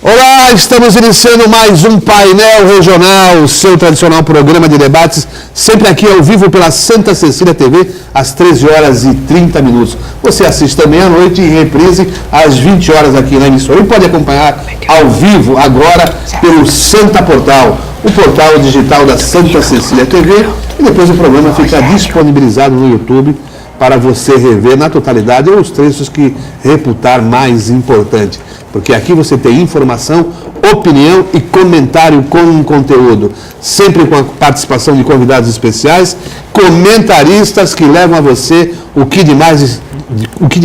Olá, estamos iniciando mais um Painel Regional, o seu tradicional programa de debates, sempre aqui ao vivo pela Santa Cecília TV, às 13h30. Você assiste também à noite em reprise às 20 horas aqui na emissora. E pode acompanhar ao vivo agora pelo Santa Portal, o portal digital da Santa Cecília TV, e depois o programa fica disponibilizado no YouTube para você rever na totalidade os trechos que reputar mais importante. Porque aqui você tem informação, opinião e comentário com conteúdo. Sempre com a participação de convidados especiais, comentaristas que levam a você o que de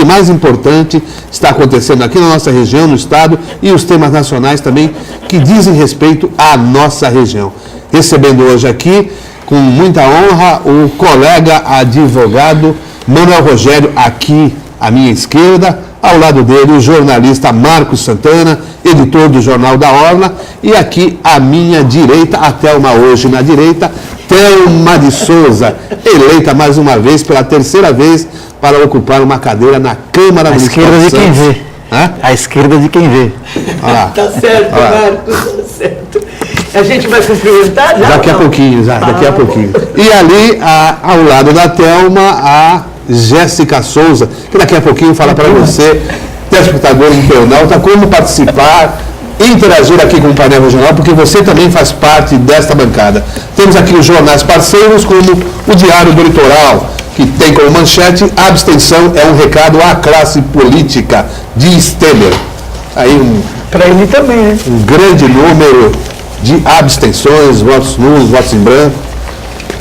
mais importante está acontecendo aqui na nossa região, no estado, e os temas nacionais também que dizem respeito à nossa região. Recebendo hoje aqui, com muita honra, o colega advogado Manuel Rogério, aqui à minha esquerda, ao lado dele o jornalista Marcos Santana, editor do Jornal da Orla, e aqui à minha direita, a Thelma hoje na direita, Thelma de Souza, eleita mais uma vez, pela terceira vez, para ocupar uma cadeira na Câmara Municipal de Santos. À esquerda de quem vê. À esquerda de quem vê. Tá certo, Marcos, tá certo. A gente vai cumprimentar já? Daqui a pouquinho. E ali, ao lado da Thelma, a Jéssica Souza, que daqui a pouquinho fala para você, telespectador internauta, como participar, interagir aqui com o painel regional, porque você também faz parte desta bancada. Temos aqui os jornais parceiros, como o Diário do Litoral, que tem como manchete: a abstenção é um recado à classe política, diz Temer. Aí para ele também, né? Um grande número de abstenções, votos nulos, votos em branco.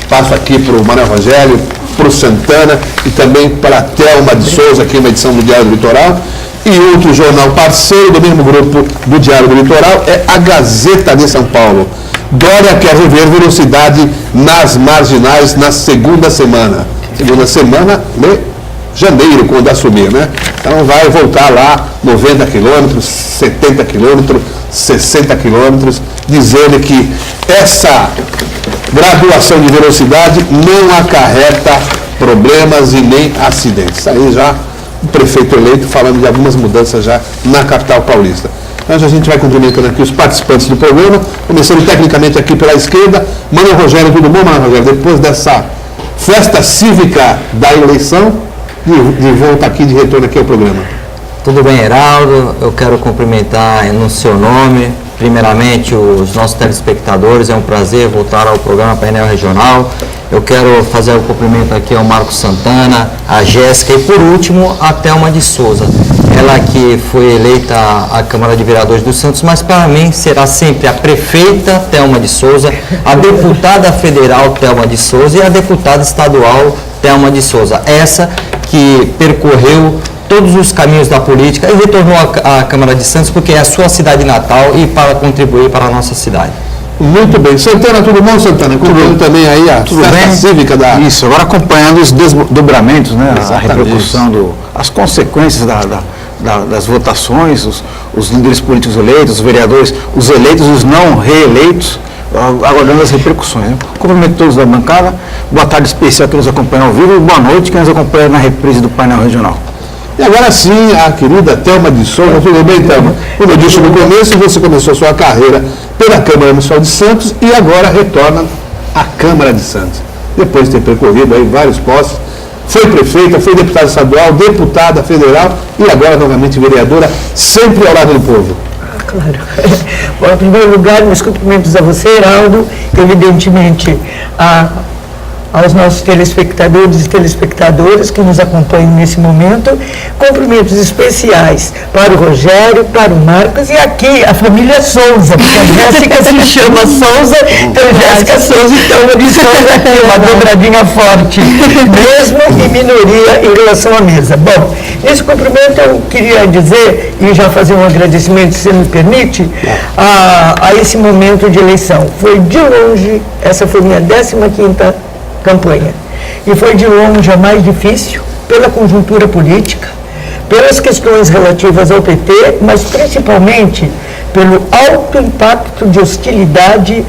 Passo aqui para o Manuel Rogério, para o Santana e também para a Thelma de Souza, aqui uma edição do Diário do Litoral. E outro jornal parceiro do mesmo grupo do Diário do Litoral é a Gazeta de São Paulo. Dória quer rever velocidade nas marginais na segunda semana de janeiro, quando assumir, né? Então vai voltar lá 90 quilômetros, 70 quilômetros, 60 quilômetros, dizendo que essa graduação de velocidade não acarreta problemas e nem acidentes. Aí já o prefeito eleito falando de algumas mudanças já na capital paulista. Então a gente vai cumprimentando aqui os participantes do programa, começando tecnicamente aqui pela esquerda. Manuel Rogério, tudo bom, Manuel Rogério? Depois dessa festa cívica da eleição, de volta aqui, de retorno aqui ao programa. Tudo bem, Heraldo? Eu quero cumprimentar no seu nome, primeiramente, os nossos telespectadores. É um prazer voltar ao programa Painel Regional. Eu quero fazer o cumprimento aqui ao Marcos Santana, a Jéssica e, por último, a Thelma de Souza. Ela que foi eleita à Câmara de Vereadores do Santos, mas para mim será sempre a prefeita Thelma de Souza, a deputada federal Thelma de Souza e a deputada estadual Thelma de Souza. Essa que percorreu todos os caminhos da política e retornou à Câmara de Santos porque é a sua cidade natal e para contribuir para a nossa cidade. Muito bem. Santana, tudo bom, Santana? Acompanhando também aí a festa cívica da... Isso, agora acompanhando os desdobramentos, né? A repercussão, as consequências das votações, os líderes políticos eleitos, os vereadores, os eleitos e os não reeleitos, aguardando as repercussões. Né? Cumprimento todos da bancada, boa tarde especial que nos acompanham ao vivo e boa noite que nos acompanha na reprise do painel regional. E agora sim, a querida Thelma de Souza. Tudo bem, Thelma? Como eu disse no começo, você começou sua carreira pela Câmara Municipal de Santos e agora retorna à Câmara de Santos. Depois de ter percorrido aí vários postos, foi prefeita, foi deputada estadual, deputada federal e agora novamente vereadora, sempre ao lado do povo. Claro. Bom, em primeiro lugar, meus cumprimentos a você, Heraldo, evidentemente aos nossos telespectadores e telespectadoras que nos acompanham nesse momento. Cumprimentos especiais para o Rogério, para o Marcos e aqui a família Souza, porque a Jéssica se chama Souza, então Jéssica Souza e Thelma de Souza aqui, uma dobradinha forte, mesmo em minoria em relação à mesa. Bom, nesse cumprimento eu queria dizer, e já fazer um agradecimento, se me permite, a esse momento de eleição. Foi de longe, essa foi minha 15ª campanha. E foi de longe a mais difícil, pela conjuntura política, pelas questões relativas ao PT, mas principalmente pelo alto impacto de hostilidade,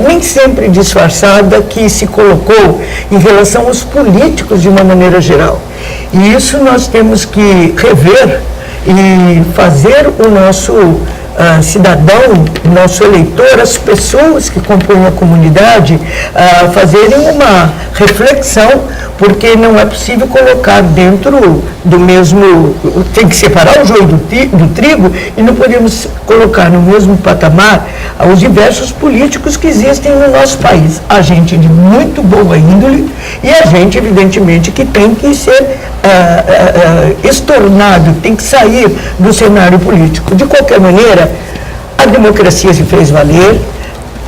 nem sempre disfarçada, que se colocou em relação aos políticos de uma maneira geral. E isso nós temos que rever e fazer o nosso cidadão, nosso eleitor, as pessoas que compõem a comunidade, fazerem uma reflexão, porque não é possível colocar dentro do mesmo, tem que separar o joio do trigo, e não podemos colocar no mesmo patamar os diversos políticos que existem no nosso país. A gente de muito boa índole e a gente, evidentemente, que tem que ser estornado, tem que sair do cenário político. De qualquer maneira, a democracia se fez valer,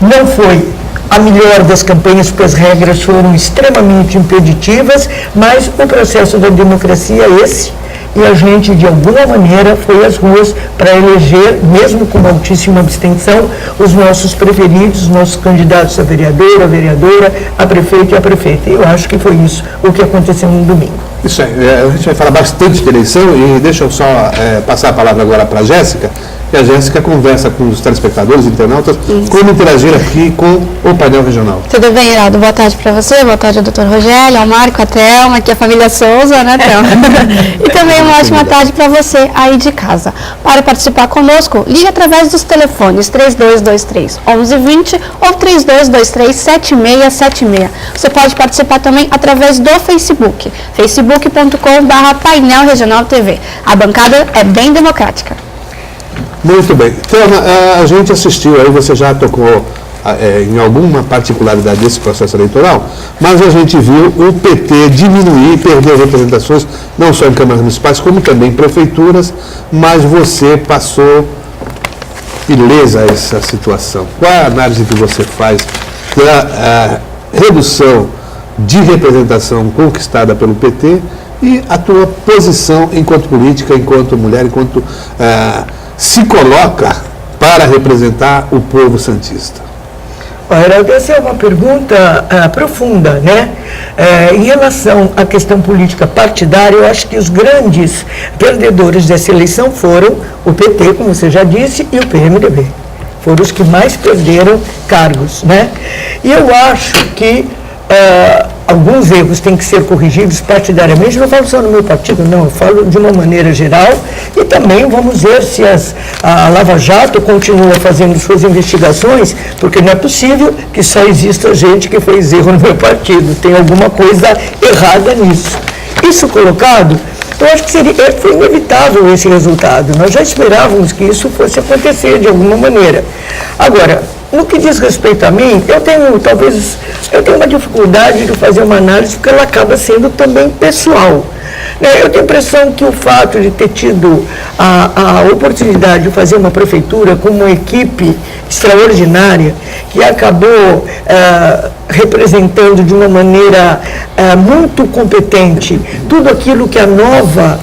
não foi a melhor das campanhas, porque as regras foram extremamente impeditivas, mas o processo da democracia é esse, e a gente, de alguma maneira, foi às ruas para eleger, mesmo com uma altíssima abstenção, os nossos preferidos, os nossos candidatos a vereador, a vereadora, a prefeito e a prefeita. E eu acho que foi isso o que aconteceu no domingo. Isso aí, a gente vai falar bastante de eleição e deixa eu só passar a palavra agora para a Jéssica, que a Jéssica conversa com os telespectadores, internautas, como interagir aqui com o painel regional. Tudo bem, Heraldo? Boa tarde para você, boa tarde ao doutor Rogério, ao Marco, a Thelma, aqui a família Souza, né, Thelma? E também uma ótima tarde para você aí de casa. Para participar conosco, ligue através dos telefones 3223-1120 ou 3223-7676. Você pode participar também através do Facebook, facebook.com/painel regional TV. A bancada é bem democrática. Muito bem. Thelma, a gente assistiu, aí você já tocou em alguma particularidade desse processo eleitoral, mas a gente viu o PT diminuir e perder representações, não só em câmaras municipais, como também em prefeituras, mas você passou ilesa essa situação. Qual é a análise que você faz da redução de representação conquistada pelo PT e a tua posição enquanto política, enquanto mulher, enquanto se coloca para representar o povo santista? Heraldo, essa é uma pergunta profunda, né? Em relação à questão política partidária, eu acho que os grandes perdedores dessa eleição foram o PT, como você já disse, e o PMDB. Foram os que mais perderam cargos, né? E eu acho que alguns erros têm que ser corrigidos partidariamente. Não falo só no meu partido, não, eu falo de uma maneira geral, e também vamos ver se a Lava Jato continua fazendo suas investigações, porque não é possível que só exista gente que fez erro no meu partido, tem alguma coisa errada nisso. Isso colocado, eu acho que foi inevitável esse resultado, nós já esperávamos que isso fosse acontecer de alguma maneira. Agora, no que diz respeito a mim, eu tenho uma dificuldade de fazer uma análise, porque ela acaba sendo também pessoal. Eu tenho a impressão que o fato de ter tido a oportunidade de fazer uma prefeitura com uma equipe extraordinária, que acabou representando de uma maneira muito competente tudo aquilo que a nova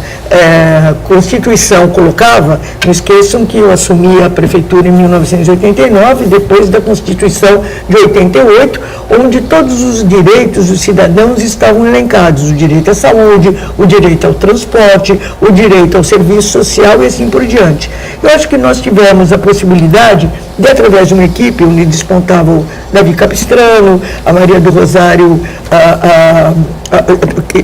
Constituição colocava. Não esqueçam que eu assumi a prefeitura em 1989, depois da Constituição de 88, onde todos os direitos dos cidadãos estavam elencados: o direito à saúde, o direito ao transporte, o direito ao serviço social e assim por diante. Eu acho que nós tivemos a possibilidade de, através de uma equipe onde despontavam o Davi Capistrano, a Maria do Rosário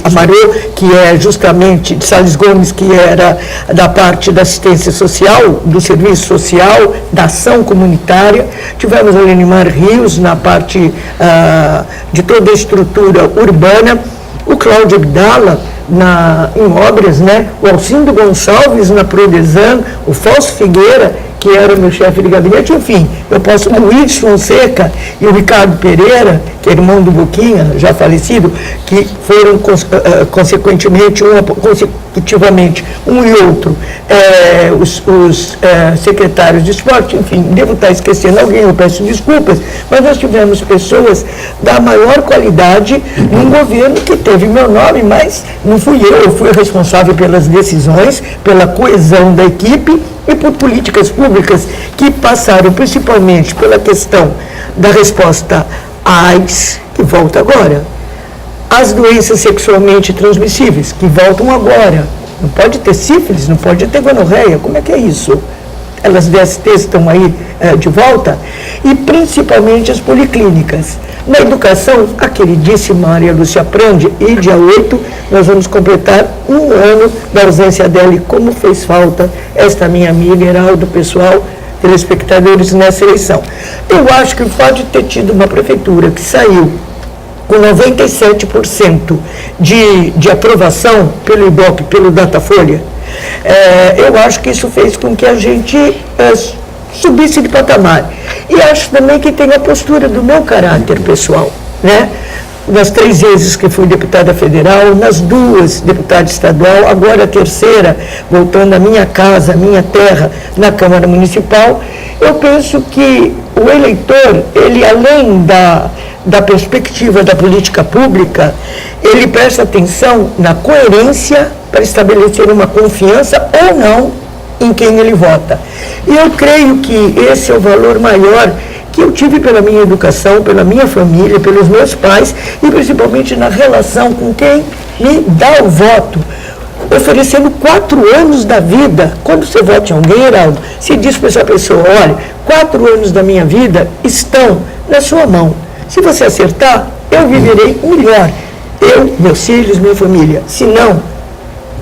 Amarô, que é justamente de Salles Gomes, que era da parte da assistência social, do serviço social, da ação comunitária. Tivemos a Lenimar Rios na parte de toda a estrutura urbana, o Cláudio Abdala em obras, né? O Alcindo Gonçalves na Prodesan, o Fausto Figueira, que era o meu chefe de gabinete, enfim, o Luiz Fonseca e o Ricardo Pereira, que é irmão do Boquinha, já falecido, que foram consecutivamente, um e outro, os secretários de esporte. Enfim, devo estar esquecendo alguém, eu peço desculpas, mas nós tivemos pessoas da maior qualidade num governo que teve meu nome, mas não fui eu fui responsável pelas decisões, pela coesão da equipe e por políticas públicas que passaram principalmente pela questão da resposta à AIDS, que volta agora, as doenças sexualmente transmissíveis, que voltam agora. Não pode ter sífilis, não pode ter gonorreia, como é que é isso? elas DSTs estão aí de volta, e principalmente as policlínicas. Na educação, a queridíssima Maria Lúcia Prandi, e dia 8 nós vamos completar 1 ano da ausência dela, e como fez falta esta minha amiga, Heraldo, pessoal, telespectadores, nessa eleição. Eu acho que o fato de ter tido uma prefeitura que saiu com 97% de aprovação pelo IBOP, pelo Datafolha, eu acho que isso fez com que a gente subisse de patamar. E acho também que tem a postura do meu caráter pessoal, né? Nas 3 vezes que fui deputada federal, nas 2 deputada estadual, agora a 3ª, voltando à minha casa, à minha terra, na Câmara Municipal, eu penso que o eleitor, ele além da perspectiva da política pública, ele presta atenção na coerência para estabelecer uma confiança ou não em quem ele vota. E eu creio que esse é o valor maior que eu tive pela minha educação, pela minha família, pelos meus pais e principalmente na relação com quem me dá o voto, oferecendo 4 anos da vida. Quando você vota em alguém, Heraldo, se diz para essa pessoa, olha, 4 anos da minha vida estão na sua mão. Se você acertar, eu viverei melhor. Eu, meus filhos, minha família. Se não,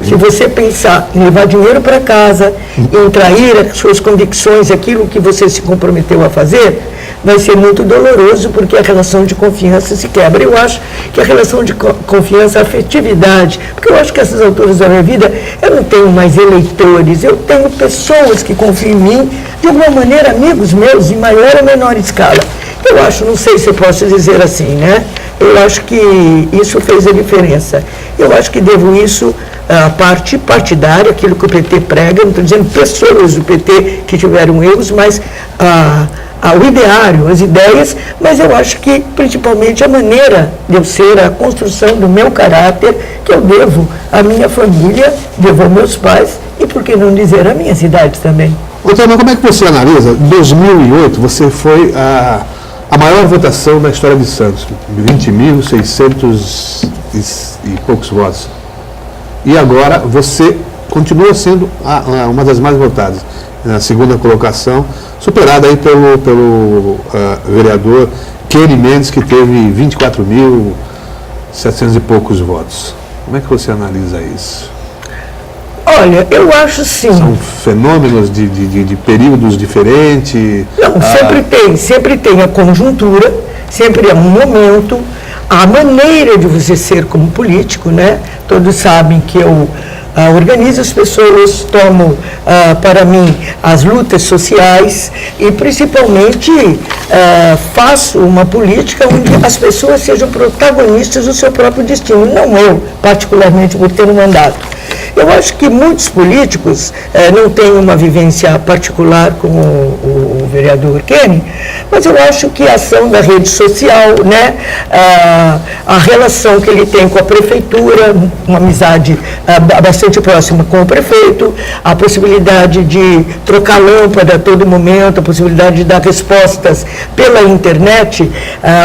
se você pensar em levar dinheiro para casa, em trair as suas convicções, aquilo que você se comprometeu a fazer, vai ser muito doloroso, porque a relação de confiança se quebra. Eu acho que a relação de confiança, a afetividade, porque eu acho que a essas alturas da minha vida, eu não tenho mais eleitores, eu tenho pessoas que confiam em mim, de alguma maneira, amigos meus, em maior ou menor escala. Eu acho, não sei se eu posso dizer assim, né? Eu acho que isso fez a diferença. Eu acho que devo isso à parte partidária, aquilo que o PT prega, não estou dizendo pessoas do PT que tiveram erros, mas ao ideário, as ideias, mas eu acho que principalmente a maneira de eu ser, a construção do meu caráter, que eu devo à minha família, devo aos meus pais e, por que não dizer, à minha cidade também. Outra, mas como é que você analisa? Em 2008, você foi a maior votação da história de Santos, 20.600 e poucos votos. E agora você continua sendo uma das mais votadas, na segunda colocação, superada aí pelo vereador Kenny Mendes, que teve 24.700 e poucos votos. Como é que você analisa isso? Olha, eu acho sim. São fenômenos de períodos diferentes? Não, sempre tem a conjuntura, sempre é um momento, a maneira de você ser como político, né? Todos sabem que eu organizo as pessoas, tomo para mim as lutas sociais e principalmente faço uma política onde as pessoas sejam protagonistas do seu próprio destino, não eu, particularmente, por ter um mandato. Eu acho que muitos políticos não têm uma vivência particular com o vereador Kenny, mas eu acho que a ação da rede social, né, a relação que ele tem com a prefeitura, uma amizade bastante próxima com o prefeito, a possibilidade de trocar lâmpada a todo momento, a possibilidade de dar respostas pela internet,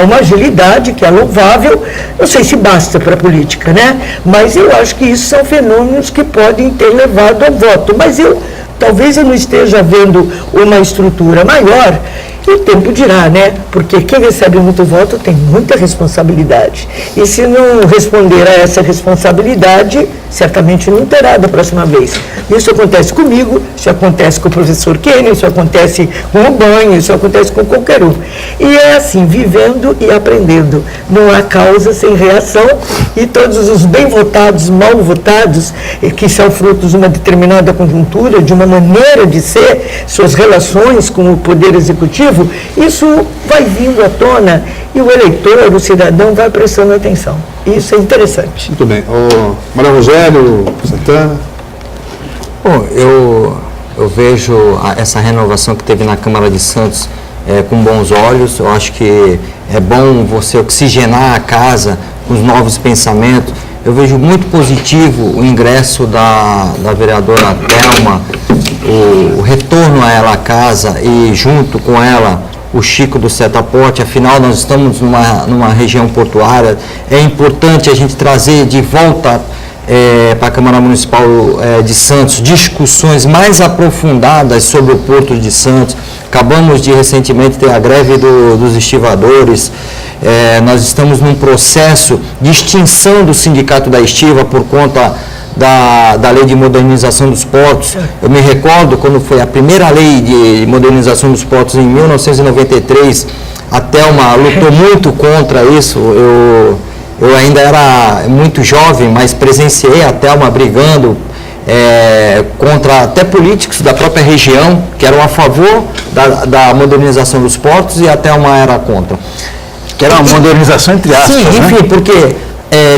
uma agilidade que é louvável. Não sei se basta para a política, né? Mas eu acho que isso são fenômenos que podem ter levado ao voto. Mas talvez eu não esteja vendo uma estrutura maior, e o tempo dirá, né? Porque quem recebe muito voto tem muita responsabilidade. E se não responder a essa responsabilidade, certamente não terá da próxima vez. Isso acontece comigo, isso acontece com o professor Kenny, isso acontece com o Banho, isso acontece com qualquer um. E é assim, vivendo e aprendendo. Não há causa sem reação, e todos os bem votados, mal votados, que são frutos de uma determinada conjuntura, de uma maneira de ser, suas relações com o Poder Executivo, isso vai vindo à tona e o eleitor, o cidadão, vai prestando atenção. Isso é interessante. Muito bem. Maria Rogério, Santana. Bom, eu vejo essa renovação que teve na Câmara de Santos com bons olhos. Eu acho que é bom você oxigenar a casa com os novos pensamentos. Eu vejo muito positivo o ingresso da vereadora Thelma, o retorno a ela à casa e junto com ela o Chico do Setaporte. Afinal, nós estamos numa região portuária, é importante a gente trazer de volta para a Câmara Municipal de Santos discussões mais aprofundadas sobre o Porto de Santos. Acabamos de recentemente ter a greve dos estivadores. Nós estamos num processo de extinção do Sindicato da Estiva por conta da lei de modernização dos portos. Eu me recordo quando foi a primeira lei de modernização dos portos em 1993, a Thelma lutou muito contra isso. Eu ainda era muito jovem, mas presenciei a Thelma brigando contra até políticos da própria região, que eram a favor da modernização dos portos, e a Thelma era contra. Que era uma modernização entre aspas, sim, enfim, né? porque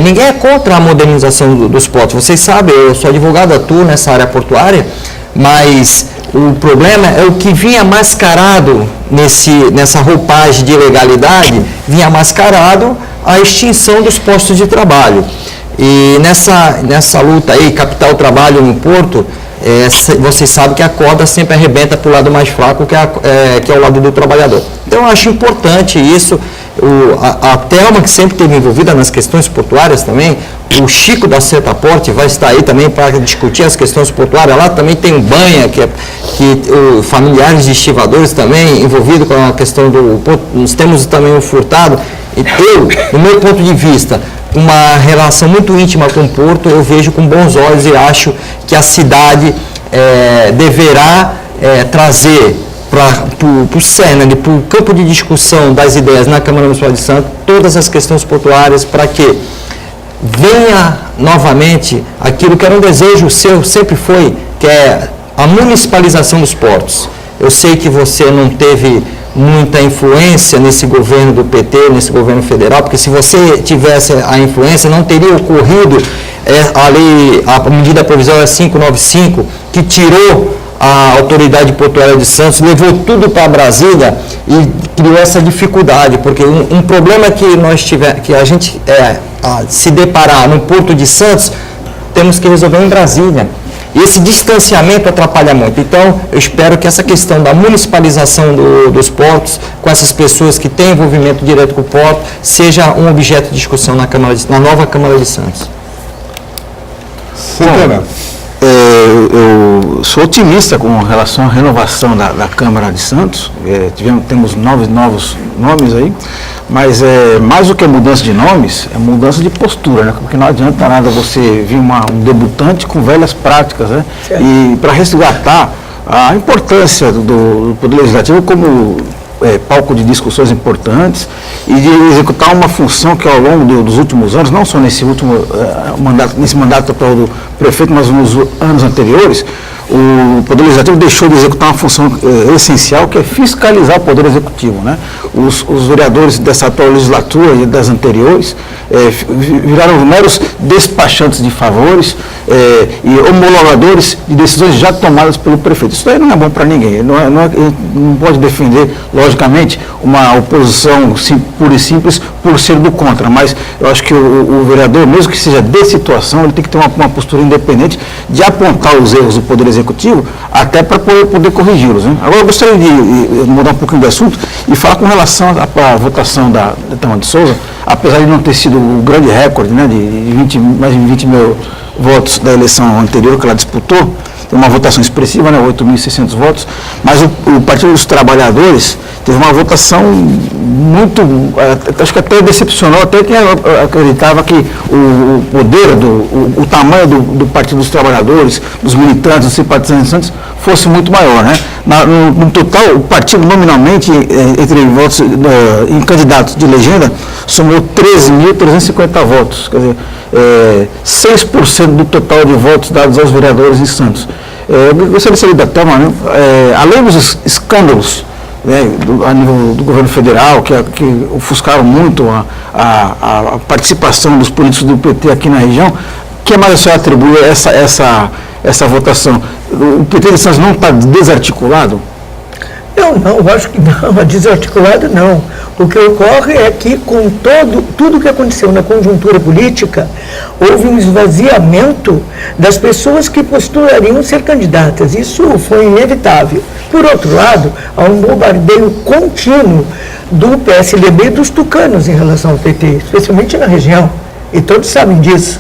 ninguém é contra a modernização dos portos. Vocês sabem, eu sou advogado, atuo nessa área portuária, mas o problema é o que vinha mascarado nessa roupagem de ilegalidade, vinha mascarado a extinção dos postos de trabalho. E nessa luta aí, capital trabalho no Porto, vocês sabem que a corda sempre arrebenta para o lado mais fraco, que é o lado do trabalhador. Então eu acho importante isso. A Thelma, que sempre esteve envolvida nas questões portuárias também, o Chico da Setaporte vai estar aí também para discutir as questões portuárias. Lá também tem o Banha, que familiares de estivadores também envolvidos com a questão do Porto. Nós temos também o Furtado. E no meu ponto de vista, uma relação muito íntima com o Porto, eu vejo com bons olhos e acho que a cidade deverá trazer para o cerne, para o campo de discussão das ideias na Câmara Municipal de Santos, todas as questões portuárias, para que venha novamente aquilo que era um desejo seu, sempre foi, que é a municipalização dos portos. Eu sei que você não teve muita influência nesse governo do PT, nesse governo federal, porque se você tivesse a influência, não teria ocorrido a medida provisória 595, que tirou a autoridade portuária de Santos, levou tudo para Brasília e criou essa dificuldade, porque um problema que a gente se deparar no Porto de Santos, temos que resolver em Brasília. E esse distanciamento atrapalha muito. Então, eu espero que essa questão da municipalização dos portos, com essas pessoas que têm envolvimento direto com o porto, seja um objeto de discussão na nova Câmara de Santos. Bom, eu sou otimista com relação à renovação da Câmara de Santos. Temos novos nomes aí, mas mais do que mudança de nomes, é mudança de postura, né? Porque não adianta nada você vir um debutante com velhas práticas, né? E para resgatar a importância do Poder Legislativo como palco de discussões importantes e de executar uma função que ao longo dos últimos anos, não só nesse último nesse mandato atual do prefeito, mas nos anos anteriores, o Poder Legislativo deixou de executar uma função essencial, que é fiscalizar o Poder Executivo, né? Os vereadores dessa atual legislatura e das anteriores viraram meros despachantes de favores e homologadores de decisões já tomadas pelo prefeito. Isso aí não é bom para ninguém. Não pode defender, logicamente, uma oposição pura e simples por ser do contra, mas eu acho que o vereador, mesmo que seja de situação, ele tem que ter uma postura independente de apontar os erros do Poder Executivo, até para poder corrigi-los, né? Agora eu gostaria de mudar um pouquinho de assunto e falar com relação à votação da Thelma de Souza, apesar de não ter sido o grande recorde, né, de mais de 20 mil votos da eleição anterior que ela disputou, tem uma votação expressiva, né, 8.600 votos, mas o Partido dos Trabalhadores teve uma votação muito, acho que até decepcionou, até quem acreditava que o poder, o tamanho do Partido dos Trabalhadores, dos militantes, dos simpatizantes, fosse muito maior, né? No total, o partido nominalmente, entre votos em candidatos de legenda, somou 13.350 votos, quer dizer, 6% do total de votos dados aos vereadores em Santos. Eu gostaria de saber da Thelma, né? Além dos escândalos, né, a nível do governo federal, que ofuscaram muito a participação dos políticos do PT aqui na região, o que mais a senhora atribui essa votação? O PT de Santos não está desarticulado? Não, eu acho que não, desarticulado não. O que ocorre é que com tudo que aconteceu na conjuntura política, houve um esvaziamento das pessoas que postulariam ser candidatas. Isso foi inevitável. Por outro lado, há um bombardeio contínuo do PSDB e dos tucanos em relação ao PT, especialmente na região, e todos sabem disso.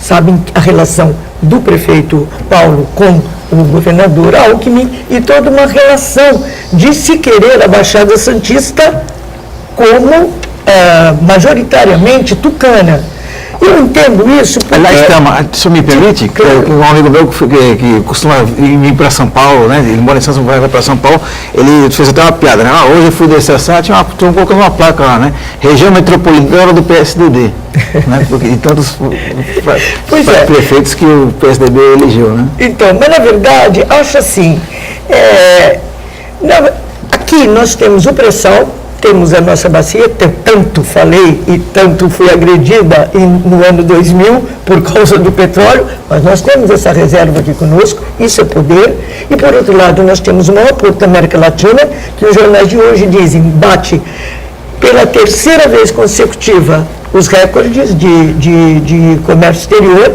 sabem a relação do prefeito Paulo com o governador Alckmin e toda uma relação de se querer a Baixada Santista como majoritariamente tucana. Eu entendo isso porque... Aliás, se me permite, um amigo meu que costuma vir para São Paulo, né? Ele mora em São Paulo, vai para São Paulo, ele fez até uma piada, né? Hoje eu fui descer a cidade, tinha colocando uma placa lá, né? Região metropolitana do PSDB, né? Porque de tantos prefeitos que o PSDB elegeu, né? Então, mas na verdade, acho assim, aqui nós temos o pré-sal, temos a nossa bacia, tanto falei e tanto fui agredida no ano 2000 por causa do petróleo, mas nós temos essa reserva aqui conosco, isso é poder. E por outro lado, nós temos o maior porto da América Latina, que os jornais de hoje dizem, bate pela terceira vez consecutiva os recordes de comércio exterior,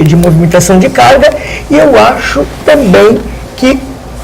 de movimentação de carga, e eu acho também que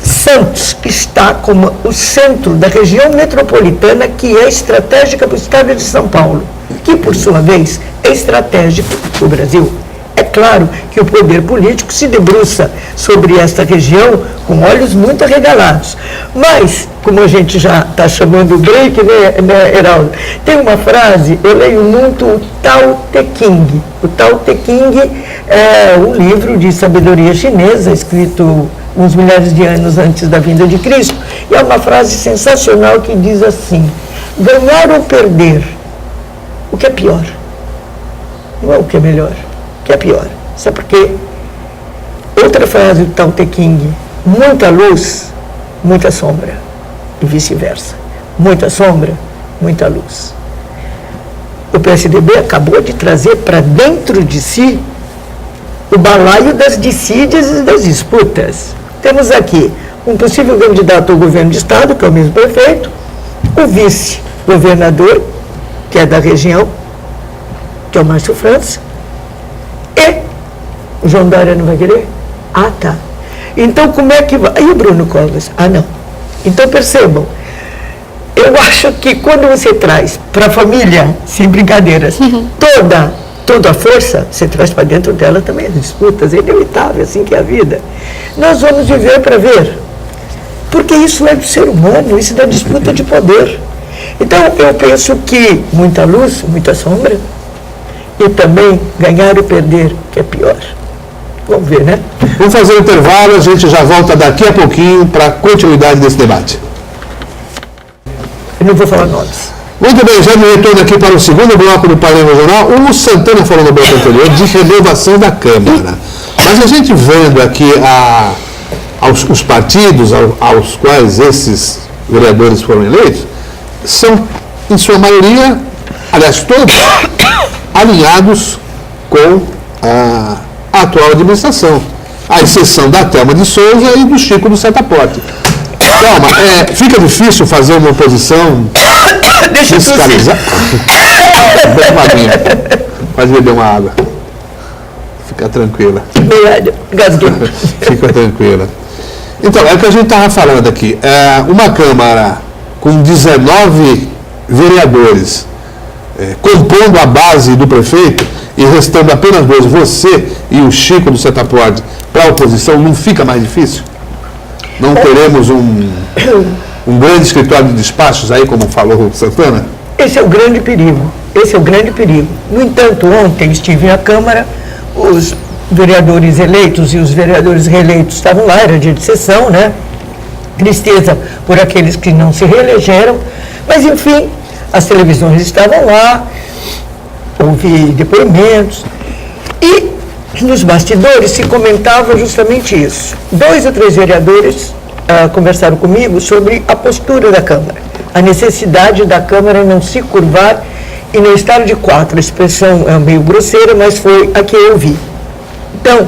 Santos está como o centro da região metropolitana que é estratégica para o estado de São Paulo, que por sua vez é estratégico para o Brasil. É claro que o poder político se debruça sobre esta região com olhos muito arregalados. Mas, como a gente já está chamando o break, né, Heraldo? Tem uma frase, eu leio muito o Tao Te Ching. O Tao Te Ching é um livro de sabedoria chinesa, escrito uns milhares de anos antes da vinda de Cristo. E é uma frase sensacional que diz assim: ganhar ou perder, o que é pior? Não é o que é melhor, o que é pior. Sabe por quê? Outra frase do Tao Te Ching: muita luz, muita sombra, e vice-versa. Muita sombra, muita luz. O PSDB acabou de trazer para dentro de si o balaio das dissídias e das disputas. Temos aqui um possível candidato ao governo de estado, que é o mesmo prefeito, o vice-governador, que é da região, que é o Márcio França, e o João Dória não vai querer? Ah, tá. Então, como é que vai? Aí o Bruno Covas? Ah, não. Então, percebam, eu acho que quando você traz para a família, sem brincadeiras, toda a força, você traz para dentro dela também as disputas, é inevitável, assim que é a vida. Nós vamos viver para ver, porque isso é do ser humano, isso é da disputa de poder. Então, eu penso que muita luz, muita sombra, e também ganhar ou perder, que é pior. Vamos ver, né? Vamos fazer um intervalo, a gente já volta daqui a pouquinho para a continuidade desse debate. Eu não vou falar nomes. Muito bem, já me retorno aqui para o segundo bloco do painel regional. O Santana falou no bloco anterior de renovação da Câmara. Mas a gente vendo aqui os partidos aos quais esses vereadores foram eleitos, são, em sua maioria, aliás, todos, alinhados com a atual administração, à exceção da Thelma de Souza e do Chico do Setaporte. Thelma, fica difícil fazer uma oposição fiscalizar? Pode beber uma água. Fica tranquila. Fica tranquila. Então, é o que a gente estava falando aqui. Uma Câmara com 19 vereadores compondo a base do prefeito e restando apenas 2, você e o Chico do Setaporte, para a oposição, não fica mais difícil? Não teremos um grande escritório de despachos aí, como falou o Santana? Esse é o grande perigo. Esse é o grande perigo. No entanto, ontem estive na Câmara, os vereadores eleitos e os vereadores reeleitos estavam lá, era dia de sessão, né? Tristeza por aqueles que não se reelegeram, mas enfim, as televisões estavam lá, houve depoimentos, e nos bastidores se comentava justamente isso. 2 ou 3 vereadores conversaram comigo sobre a postura da Câmara, a necessidade da Câmara não se curvar e não estar de quatro. A expressão é meio grosseira, mas foi a que eu vi. Então,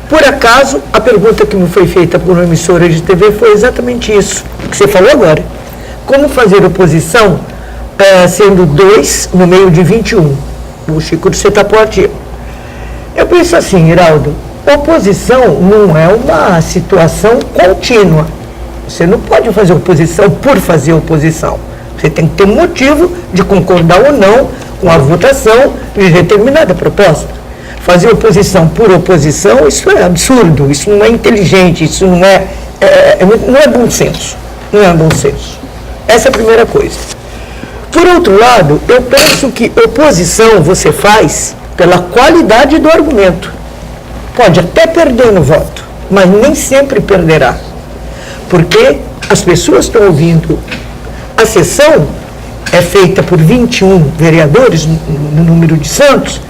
por acaso, a pergunta que me foi feita por uma emissora de TV foi exatamente isso, que você falou agora. Como fazer oposição sendo 2 no meio de 21? O Chico do Setaporte. Eu penso assim, Heraldo, oposição não é uma situação contínua. Você não pode fazer oposição por fazer oposição. Você tem que ter um motivo de concordar ou não com a votação de determinada proposta. fazer oposição por oposição, isso é absurdo, isso não é inteligente, isso não é bom senso. Não é bom senso. Essa é a primeira coisa. Por outro lado, eu penso que oposição você faz pela qualidade do argumento. Pode até perder no voto, mas nem sempre perderá. Porque as pessoas estão ouvindo. A sessão é feita por 21 vereadores no número de Santos,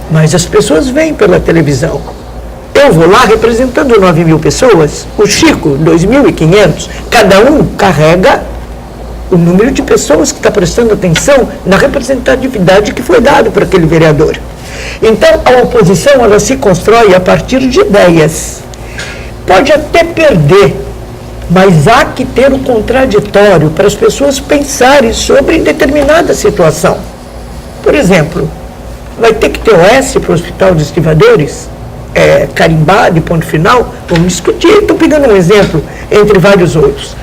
mas as pessoas vêm pela televisão. Eu vou lá representando 9.000 pessoas, o Chico, 2.500, cada um carrega o número de pessoas que está prestando atenção na representatividade que foi dado para aquele vereador. Então, a oposição, ela se constrói a partir de ideias. Pode até perder, mas há que ter o contraditório para as pessoas pensarem sobre determinada situação. Por exemplo, vai ter que ter OS para o Hospital de Estivadores? Carimbado e ponto final? Vamos discutir. Estou pegando um exemplo entre vários outros.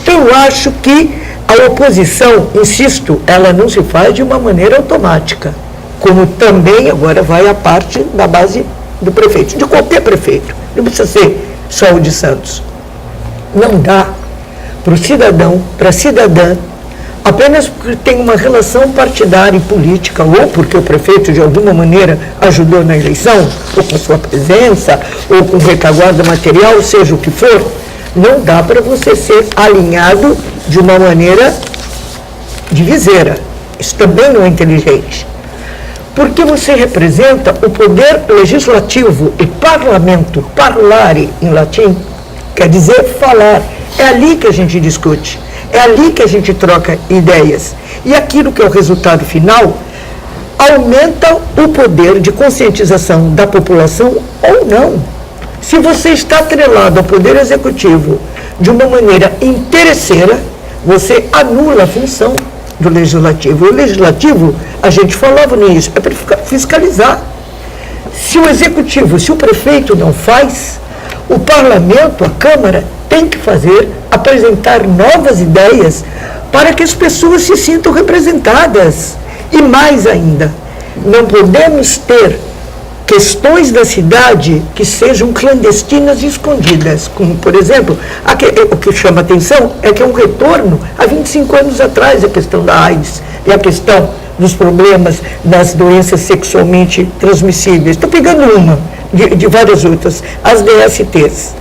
Então, eu acho que a oposição, insisto, ela não se faz de uma maneira automática, como também agora vai a parte da base do prefeito, de qualquer prefeito. Não precisa ser só o de Santos. Não dá para o cidadão, para a cidadã, apenas porque tem uma relação partidária e política, ou porque o prefeito de alguma maneira ajudou na eleição, ou com sua presença, ou com retaguarda material, seja o que for, não dá para você ser alinhado de uma maneira diviseira. Isso também não é inteligente. Porque você representa o poder legislativo, o parlamento, parlare em latim, quer dizer falar. É ali que a gente discute. É ali que a gente troca ideias. E aquilo que é o resultado final aumenta o poder de conscientização da população ou não. Se você está atrelado ao poder executivo de uma maneira interesseira, você anula a função do legislativo. O legislativo, a gente falava nisso, é para fiscalizar. Se o executivo, se o prefeito não faz, o parlamento, a Câmara, tem que fazer, apresentar novas ideias para que as pessoas se sintam representadas. E mais ainda, não podemos ter questões da cidade que sejam clandestinas e escondidas. Como, por exemplo, o que chama atenção é que é um retorno a 25 anos atrás, a questão da AIDS e a questão dos problemas das doenças sexualmente transmissíveis. Estou pegando uma de várias outras, as DSTs.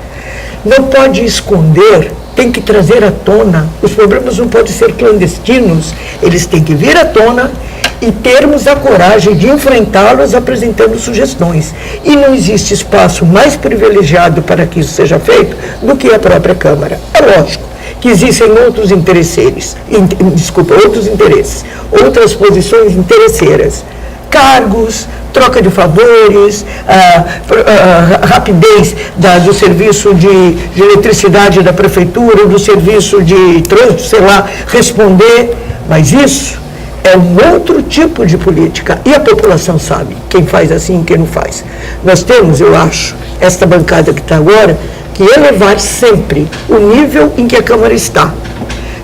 Não pode esconder, tem que trazer à tona. Os problemas não podem ser clandestinos, eles têm que vir à tona e termos a coragem de enfrentá-los apresentando sugestões. E não existe espaço mais privilegiado para que isso seja feito do que a própria Câmara. É lógico que existem outros interesses, outras posições interesseiras, cargos, troca de favores, rapidez do serviço de eletricidade da prefeitura, do serviço de trânsito, sei lá, responder, mas isso é um outro tipo de política. E a população sabe quem faz assim e quem não faz. Nós temos, eu acho, esta bancada que está agora, que elevar sempre o nível em que a Câmara está.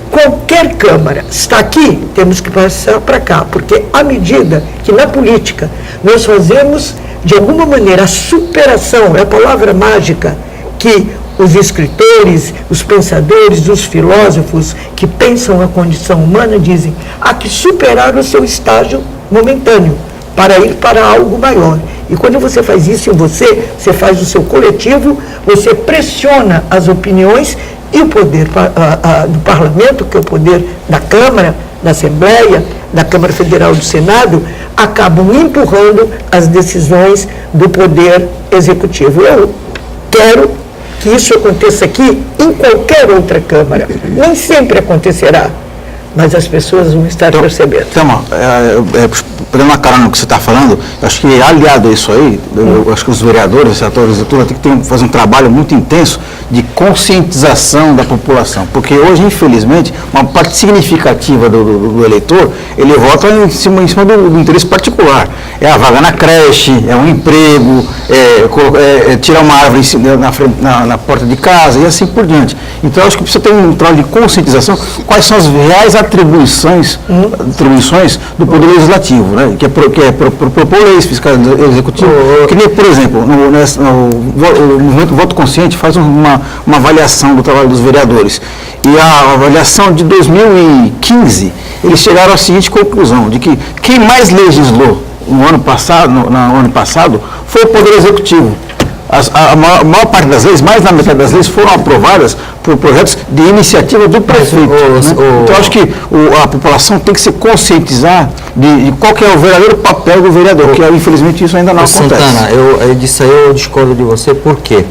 Qualquer Câmara está aqui, temos que passar para cá, porque à medida que na política nós fazemos, de alguma maneira, a superação, é a palavra mágica que os escritores, os pensadores, os filósofos que pensam a condição humana dizem, há que superar o seu estágio momentâneo para ir para algo maior. E quando você faz isso em você faz o seu coletivo, você pressiona as opiniões e o poder do parlamento, que é o poder da Câmara, da Assembleia, da Câmara Federal, do Senado, acabam empurrando as decisões do poder executivo. Eu quero que isso aconteça aqui em qualquer outra Câmara. Nem sempre acontecerá, mas as pessoas vão estar percebendo. Então, pegando uma carona no que você está falando, eu acho que aliado a isso aí, eu acho que os vereadores, os atores de tudo, tem que fazer um trabalho muito intenso de conscientização da população, porque hoje, infelizmente, uma parte significativa do eleitor, ele vota em cima do interesse particular. É a vaga na creche, é um emprego, tirar uma árvore na porta de casa e assim por diante. Então, eu acho que precisa ter um trabalho de conscientização, quais são as reais atribuições do Poder Legislativo, né? Que é propor leis fiscais do Executivo, que nem, por exemplo, o movimento Voto Consciente faz uma avaliação do trabalho dos vereadores. E a avaliação de 2015, eles chegaram à seguinte conclusão, de que quem mais legislou no ano passado foi o Poder Executivo. A maior parte das leis, mais da metade das leis, foram aprovadas por projetos de iniciativa do prefeito. Então, acho que a população tem que se conscientizar de qual que é o verdadeiro papel do vereador, que infelizmente isso ainda não acontece. Santana, disso aí eu discordo de você, por quê?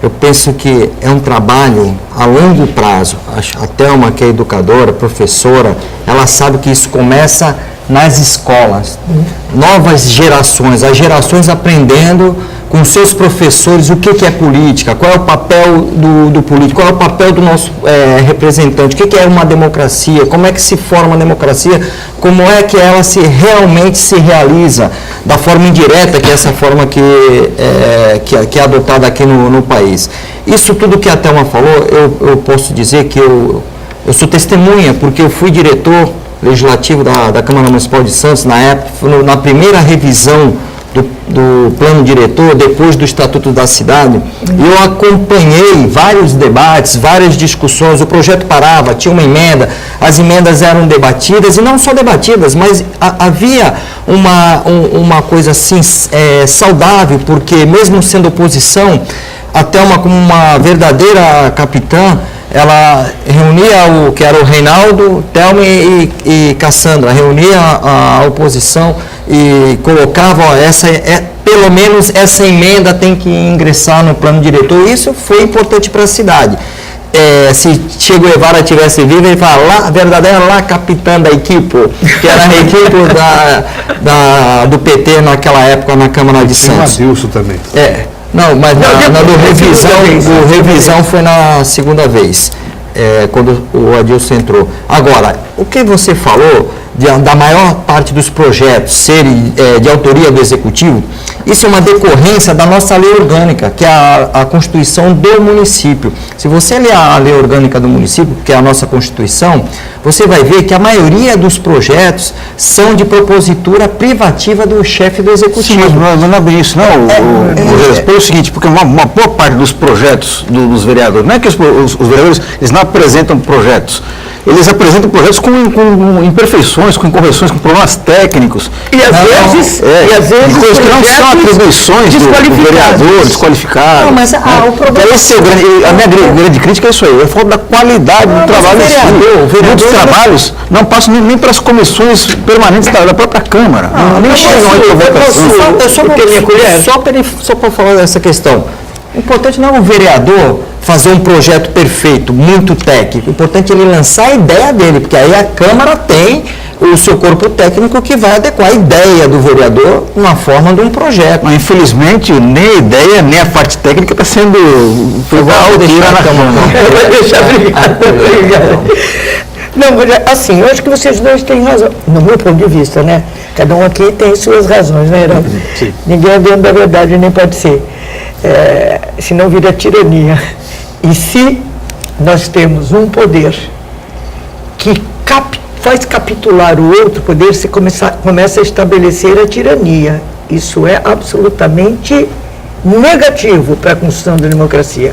Eu penso que é um trabalho a longo prazo. A Thelma, que é educadora, professora, ela sabe que isso começa nas escolas. Novas gerações, as gerações aprendendo com seus professores o que é política, qual é o papel do político, qual é o papel do nosso representante, o que é uma democracia, como é que se forma a democracia, como é que ela realmente se realiza da forma indireta, que é essa forma que é adotada aqui no país. Isso tudo que a Thelma falou, eu posso dizer que eu sou testemunha, porque eu fui diretor legislativo da Câmara Municipal de Santos, na época, na primeira revisão do plano diretor, depois do Estatuto da Cidade, eu acompanhei vários debates, várias discussões, o projeto parava, tinha uma emenda, as emendas eram debatidas, e não só debatidas, mas havia uma coisa assim saudável, porque mesmo sendo oposição, a Thelma, como uma verdadeira capitã, ela reunia que era o Reinaldo, Thelma e Cassandra, reunia a oposição e colocava, pelo menos essa emenda tem que ingressar no plano diretor. Isso foi importante para a cidade. Se Che Guevara tivesse vivo, ele fala, a verdadeira capitã da equipe, que era a equipe do PT naquela época na Câmara de Santos. Tem o Adilson também. Não, mas do revisão foi na segunda vez, quando o Adilson entrou. Agora, o que você falou da maior parte dos projetos serem de autoria do Executivo, isso é uma decorrência da nossa lei orgânica, que é a Constituição do município. Se você ler a lei orgânica do município, que é a nossa Constituição, você vai ver que a maioria dos projetos são de propositura privativa do chefe do Executivo. Sim, mas não é bem isso, não. Pelo seguinte, porque uma boa parte dos projetos dos vereadores, não é que os vereadores eles não apresentam projetos, eles apresentam projetos com imperfeições, com incorreções, com problemas técnicos. E às vezes coisas que não são atribuições do vereador desqualificado. Não, mas o problema a minha grande crítica é isso aí, é a falta da qualidade do trabalho em si. Muitos trabalhos não passam nem para as comissões permanentes da própria Câmara. Nem chegam aí para votação. Só para falar dessa questão. O importante não é o vereador fazer um projeto perfeito, muito técnico. O importante é ele lançar a ideia dele, porque aí a Câmara tem o seu corpo técnico que vai adequar a ideia do vereador na forma de um projeto. Mas, infelizmente, nem a ideia, nem a parte técnica está sendo... Vou deixar na Câmara. Vai deixar obrigado. Não, mas assim, eu acho que vocês dois têm razão, no meu ponto de vista, né? Cada um aqui tem suas razões, né, Heraldo? Sim. Ninguém é dono da verdade, nem pode ser. Senão vira tirania. E se nós temos um poder que faz capitular o outro poder, você começa a estabelecer a tirania. Isso é absolutamente negativo para a construção da democracia.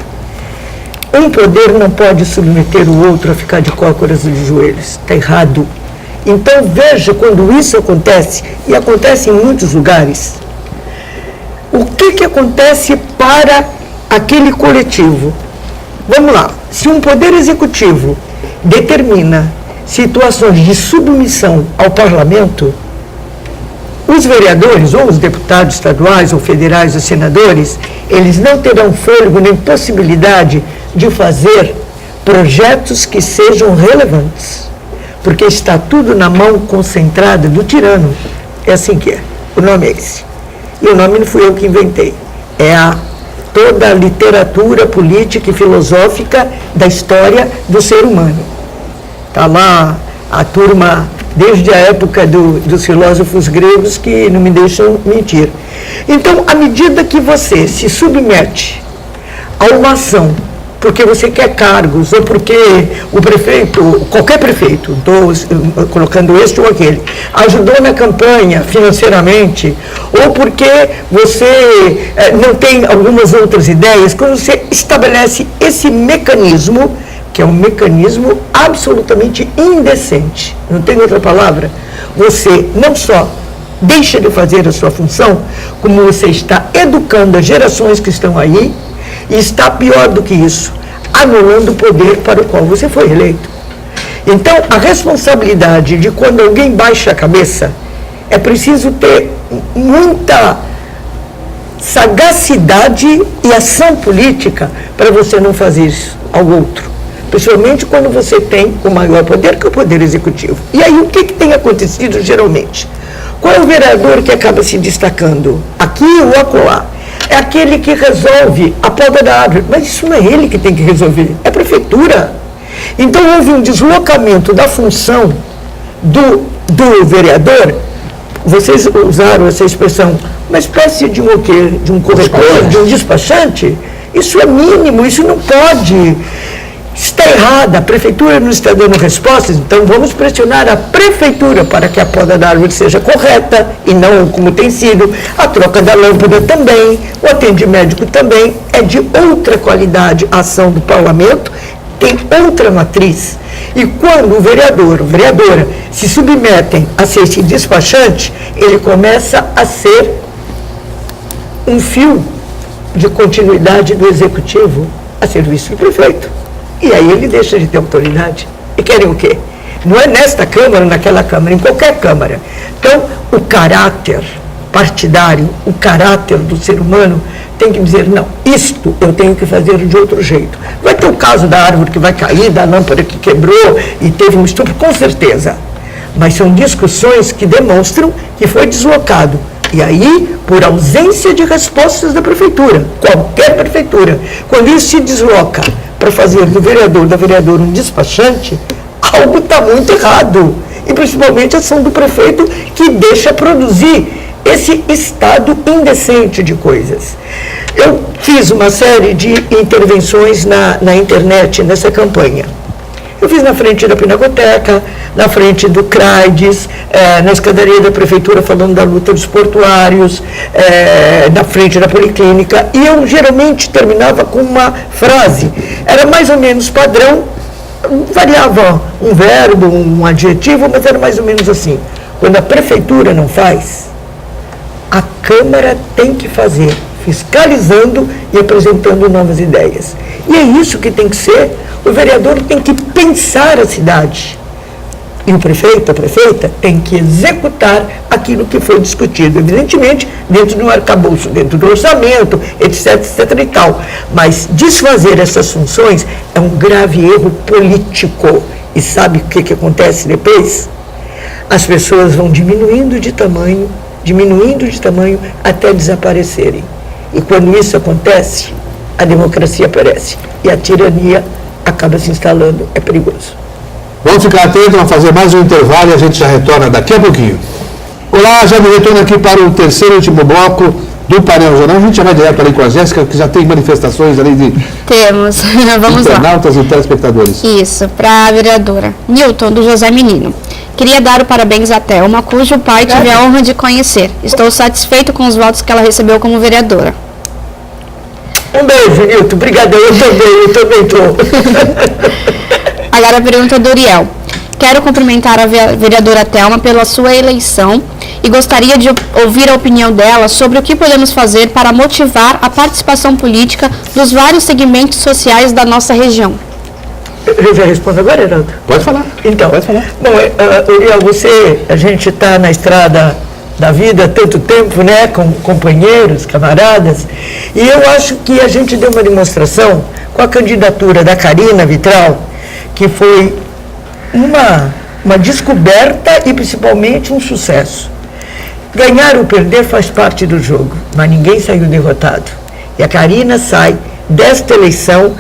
Um poder não pode submeter o outro a ficar de cócoras e de joelhos. Está errado. Então veja, quando isso acontece, e acontece em muitos lugares, o que acontece para aquele coletivo? Vamos lá, se um poder executivo determina situações de submissão ao parlamento, os vereadores, ou os deputados estaduais, ou federais, ou senadores, eles não terão fôlego nem possibilidade de fazer projetos que sejam relevantes, porque está tudo na mão concentrada do tirano. É assim que é, o nome é esse. E o nome não fui eu que inventei, é toda a literatura política e filosófica da história do ser humano. Está lá a turma, desde a época dos filósofos gregos, que não me deixam mentir. Então, à medida que você se submete a uma ação porque você quer cargos, ou porque o prefeito, qualquer prefeito, colocando este ou aquele, ajudou na campanha financeiramente, ou porque você não tem algumas outras ideias, quando você estabelece esse mecanismo, que é um mecanismo absolutamente indecente, não tem outra palavra, você não só deixa de fazer a sua função, como você está educando as gerações que estão aí, e está pior do que isso, anulando o poder para o qual você foi eleito. Então, a responsabilidade de quando alguém baixa a cabeça, é preciso ter muita sagacidade e ação política para você não fazer isso ao outro. Principalmente quando você tem o maior poder, que é o poder executivo. E aí, o que tem acontecido geralmente? Qual é o vereador que acaba se destacando? Aqui ou acolá? É aquele que resolve a poda da árvore. Mas isso não é ele que tem que resolver, é a prefeitura. Então, houve um deslocamento da função do vereador. Vocês usaram essa expressão, uma espécie de um quê? De um corretor, de um despachante? Isso é mínimo, isso não pode. Está errada, a prefeitura não está dando respostas, então vamos pressionar a prefeitura para que a poda da árvore seja correta e não como tem sido, a troca da lâmpada também, o atendimento médico também, é de outra qualidade a ação do parlamento, tem outra matriz. E quando o vereador, a vereadora se submetem a ser esse despachante, ele começa a ser um fio de continuidade do executivo a serviço do prefeito. E aí ele deixa de ter autoridade. E querem o quê? Não é nesta Câmara, naquela Câmara, em qualquer Câmara. Então, o caráter partidário, o caráter do ser humano tem que dizer, não, isto eu tenho que fazer de outro jeito. Vai ter o caso da árvore que vai cair, da lâmpada que quebrou e teve um estupro, com certeza. Mas são discussões que demonstram que foi deslocado. E aí, por ausência de respostas da prefeitura, qualquer prefeitura, quando isso se desloca para fazer do vereador, da vereadora um despachante, algo está muito errado. E principalmente a ação do prefeito que deixa produzir esse estado indecente de coisas. Eu fiz uma série de intervenções na internet nessa campanha. Eu fiz na frente da Pinacoteca, na frente do CRAIDES, na escadaria da prefeitura falando da luta dos portuários, na frente da Policlínica, e eu geralmente terminava com uma frase, era mais ou menos padrão, variava um verbo, um adjetivo, mas era mais ou menos assim, quando a prefeitura não faz, a Câmara tem que fazer, fiscalizando e apresentando novas ideias. E é isso que tem que ser. O vereador tem que pensar a cidade. E o prefeito, a prefeita, tem que executar aquilo que foi discutido. Evidentemente, dentro do arcabouço, dentro do orçamento, etc, etc e tal. Mas desfazer essas funções é um grave erro político. E sabe o que acontece depois? As pessoas vão diminuindo de tamanho até desaparecerem. E quando isso acontece, a democracia perece. E a tirania acaba se instalando. É perigoso. Vamos ficar atentos, vamos fazer mais um intervalo e a gente já retorna daqui a pouquinho. Olá, já me retorno aqui para o terceiro e último bloco do painel regional. A gente já vai direto ali com a Jéssica, que já tem manifestações ali de Temos, vamos lá. Internautas e telespectadores. Isso, para a vereadora Newton, do José Menino. Queria dar o parabéns à Thelma, cujo pai tive a honra de conhecer. Estou satisfeito com os votos que ela recebeu como vereadora. Um beijo, Nilton. Obrigada. Eu também estou. Agora a pergunta do Uriel. Quero cumprimentar a vereadora Thelma pela sua eleição e gostaria de ouvir a opinião dela sobre o que podemos fazer para motivar a participação política dos vários segmentos sociais da nossa região. Eu já respondo agora, Heraldo? Pode falar. Então, pode falar. Bom, Uriel, a gente está na estrada da vida há tanto tempo, né, com companheiros, camaradas, e eu acho que a gente deu uma demonstração com a candidatura da Karina Vitral, que foi uma descoberta e principalmente um sucesso. Ganhar ou perder faz parte do jogo, mas ninguém saiu derrotado. E a Karina sai desta eleição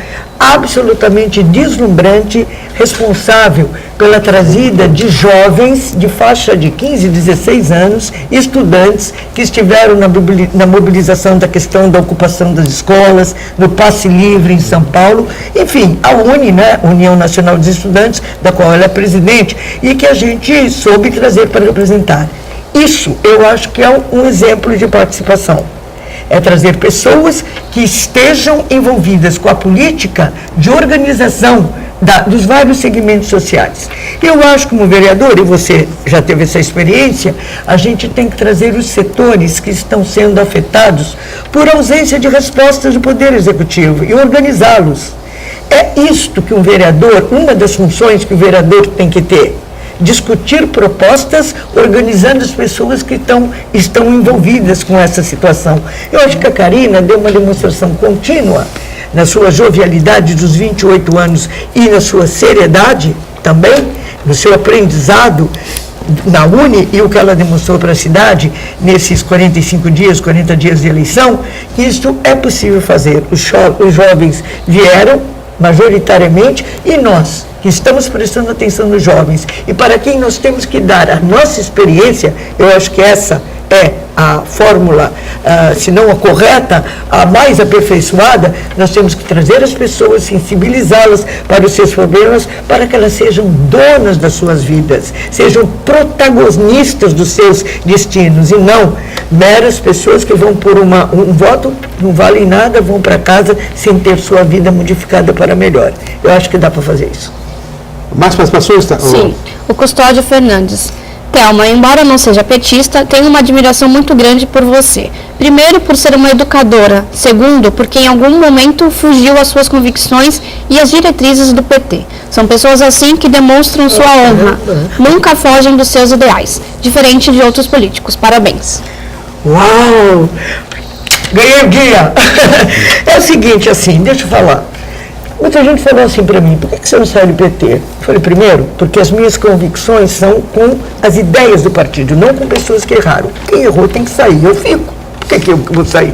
absolutamente deslumbrante, responsável pela trazida de jovens de faixa de 15, 16 anos, estudantes que estiveram na mobilização da questão da ocupação das escolas, no passe livre em São Paulo, enfim, a UNE, né, União Nacional dos Estudantes, da qual ela é presidente, e que a gente soube trazer para representar. Isso, eu acho que é um exemplo de participação. É trazer pessoas que estejam envolvidas com a política de organização dos vários segmentos sociais. Eu acho que como vereador, e você já teve essa experiência, a gente tem que trazer os setores que estão sendo afetados por ausência de respostas do Poder Executivo e organizá-los. É isto que um vereador, uma das funções que o vereador tem que ter. Discutir propostas, organizando as pessoas que estão envolvidas com essa situação. Eu acho que a Karina deu uma demonstração contínua na sua jovialidade dos 28 anos e na sua seriedade também, no seu aprendizado na UNE e o que ela demonstrou para a cidade nesses 45 dias, 40 dias de eleição, que isso é possível fazer. Os jovens vieram majoritariamente e nós, que estamos prestando atenção nos jovens e para quem nós temos que dar a nossa experiência, eu acho que essa é a fórmula, se não a correta, a mais aperfeiçoada, nós temos que trazer as pessoas, sensibilizá-las para os seus problemas, para que elas sejam donas das suas vidas, sejam protagonistas dos seus destinos e não meras pessoas que vão por um voto, não valem nada, vão para casa sem ter sua vida modificada para melhor. Eu acho que dá para fazer isso. Mais participações? Sim, o Custódio Fernandes. Thelma, embora não seja petista, tenho uma admiração muito grande por você. Primeiro, por ser uma educadora. Segundo, porque em algum momento fugiu às suas convicções e às diretrizes do PT. São pessoas assim que demonstram sua honra. Nunca fogem dos seus ideais, diferente de outros políticos. Parabéns. Uau! Ganhei o dia! É o seguinte, assim, deixa eu falar. Muita gente falou assim para mim, por que você não sai do PT? Eu falei, primeiro, porque as minhas convicções são com as ideias do partido, não com pessoas que erraram. Quem errou tem que sair, eu fico. Por que eu vou sair?